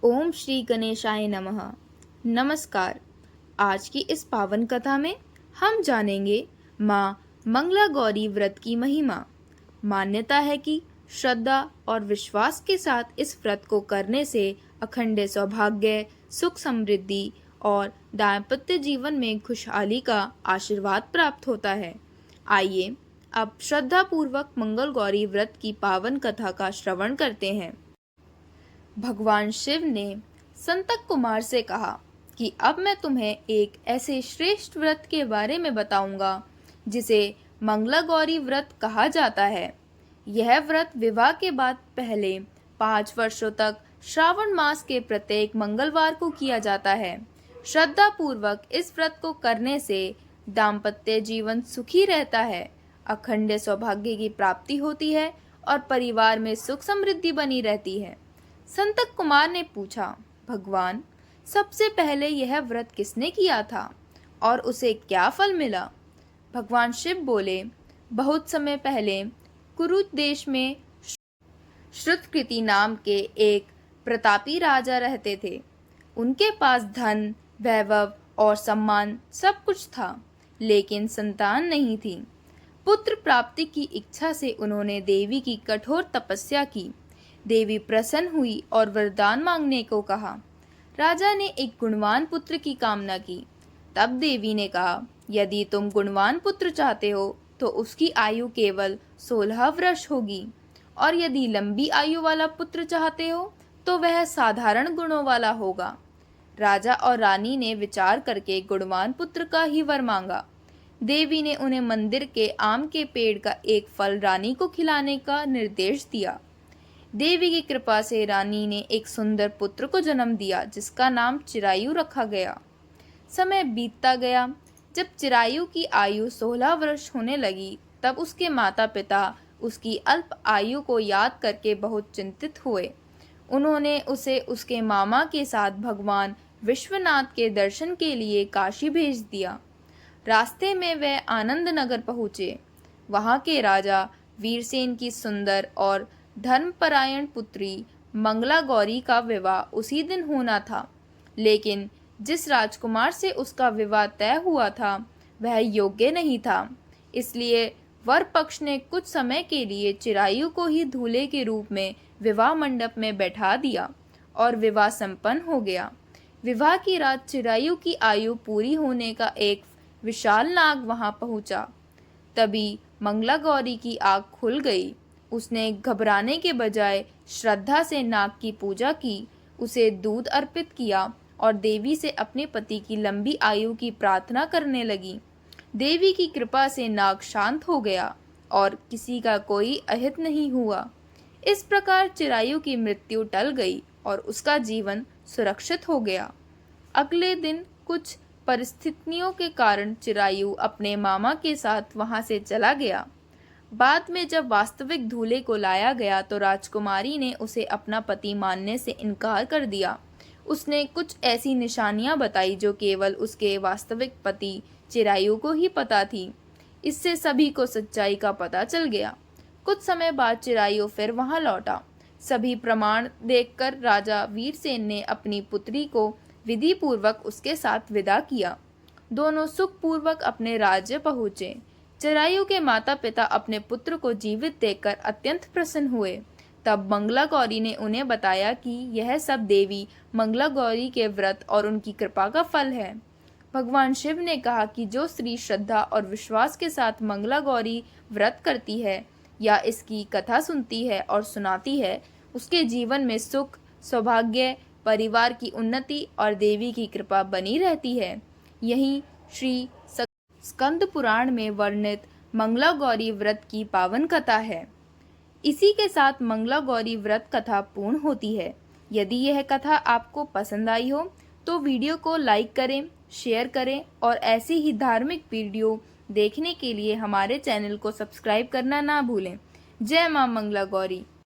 ओम श्री गणेशाय नमः। नमस्कार। आज की इस पावन कथा में हम जानेंगे माँ मंगला गौरी व्रत की महिमा। मान्यता है कि श्रद्धा और विश्वास के साथ इस व्रत को करने से अखंड सौभाग्य, सुख, समृद्धि और दाम्पत्य जीवन में खुशहाली का आशीर्वाद प्राप्त होता है। आइए अब श्रद्धा पूर्वक मंगल गौरी व्रत की पावन कथा का श्रवण करते हैं। भगवान शिव ने संतक कुमार से कहा कि अब मैं तुम्हें एक ऐसे श्रेष्ठ व्रत के बारे में बताऊंगा जिसे मंगला गौरी व्रत कहा जाता है। यह व्रत विवाह के बाद पहले 5 वर्षों तक श्रावण मास के प्रत्येक मंगलवार को किया जाता है। श्रद्धा पूर्वक इस व्रत को करने से दाम्पत्य जीवन सुखी रहता है, अखंड सौभाग्य की प्राप्ति होती है और परिवार में सुख समृद्धि बनी रहती है। संतक कुमार ने पूछा, भगवान, सबसे पहले यह व्रत किसने किया था और उसे क्या फल मिला? भगवान शिव बोले, बहुत समय पहले कुरु देश में श्रुतकृति नाम के एक प्रतापी राजा रहते थे। उनके पास धन, वैभव और सम्मान सब कुछ था, लेकिन संतान नहीं थी। पुत्र प्राप्ति की इच्छा से उन्होंने देवी की कठोर तपस्या की। देवी प्रसन्न हुई और वरदान मांगने को कहा। राजा ने एक गुणवान पुत्र की कामना की। तब देवी ने कहा, यदि तुम गुणवान पुत्र चाहते हो तो उसकी आयु केवल 16 वर्ष होगी, और यदि लंबी आयु वाला पुत्र चाहते हो तो वह साधारण गुणों वाला होगा। राजा और रानी ने विचार करके गुणवान पुत्र का ही वर मांगा। देवी ने उन्हें मंदिर के आम के पेड़ का एक फल रानी को खिलाने का निर्देश दिया। देवी की कृपा से रानी ने एक सुंदर पुत्र को जन्म दिया, जिसका नाम चिरायु रखा गया। समय बीतता गया। जब चिरायु की आयु 16 वर्ष होने लगी, तब उसके माता पिता उसकी अल्प आयु को याद करके बहुत चिंतित हुए। उन्होंने उसे उसके मामा के साथ भगवान विश्वनाथ के दर्शन के लिए काशी भेज दिया। रास्ते में वे आनंद नगर पहुँचे। वहाँ के राजा वीरसेन की सुंदर और धर्मपरायण पुत्री मंगला गौरी का विवाह उसी दिन होना था, लेकिन जिस राजकुमार से उसका विवाह तय हुआ था वह योग्य नहीं था। इसलिए वर पक्ष ने कुछ समय के लिए चिरायु को ही दूल्हे के रूप में विवाह मंडप में बैठा दिया और विवाह संपन्न हो गया। विवाह की रात चिरायु की आयु पूरी होने का एक विशाल नाग वहां पहुंचा। तभी मंगला गौरी की आंख खुल गई। उसने घबराने के बजाय श्रद्धा से नाग की पूजा की, उसे दूध अर्पित किया और देवी से अपने पति की लंबी आयु की प्रार्थना करने लगी। देवी की कृपा से नाग शांत हो गया और किसी का कोई अहित नहीं हुआ। इस प्रकार चिरायु की मृत्यु टल गई और उसका जीवन सुरक्षित हो गया। अगले दिन कुछ परिस्थितियों के कारण चिरायु अपने मामा के साथ वहां से चला गया। बाद में जब वास्तविक दूल्हे को लाया गया तो राजकुमारी ने उसे अपना पति मानने से इनकार कर दिया। उसने कुछ ऐसी निशानियां बताई जो केवल उसके वास्तविक पति चिरायु को ही पता थी। इससे सभी को सच्चाई का पता चल गया। कुछ समय बाद चिरायु फिर वहां लौटा। सभी प्रमाण देखकर राजा वीरसेन ने अपनी पुत्री को विधि पूर्वक उसके साथ विदा किया। दोनों सुखपूर्वक अपने राज्य पहुँचे। चिरायु के माता पिता अपने पुत्र को जीवित देखकर अत्यंत प्रसन्न हुए। तब मंगला गौरी ने उन्हें बताया कि यह सब देवी मंगला गौरी के व्रत और उनकी कृपा का फल है। भगवान शिव ने कहा कि जो स्त्री श्रद्धा और विश्वास के साथ मंगला गौरी व्रत करती है या इसकी कथा सुनती है और सुनाती है, उसके जीवन में सुख, सौभाग्य, परिवार की उन्नति और देवी की कृपा बनी रहती है। यही श्री स्कंद पुराण में वर्णित मंगला गौरी व्रत की पावन कथा है। इसी के साथ मंगला गौरी व्रत कथा पूर्ण होती है। यदि यह कथा आपको पसंद आई हो तो वीडियो को लाइक करें, शेयर करें और ऐसी ही धार्मिक वीडियो देखने के लिए हमारे चैनल को सब्सक्राइब करना ना भूलें। जय मां मंगला गौरी।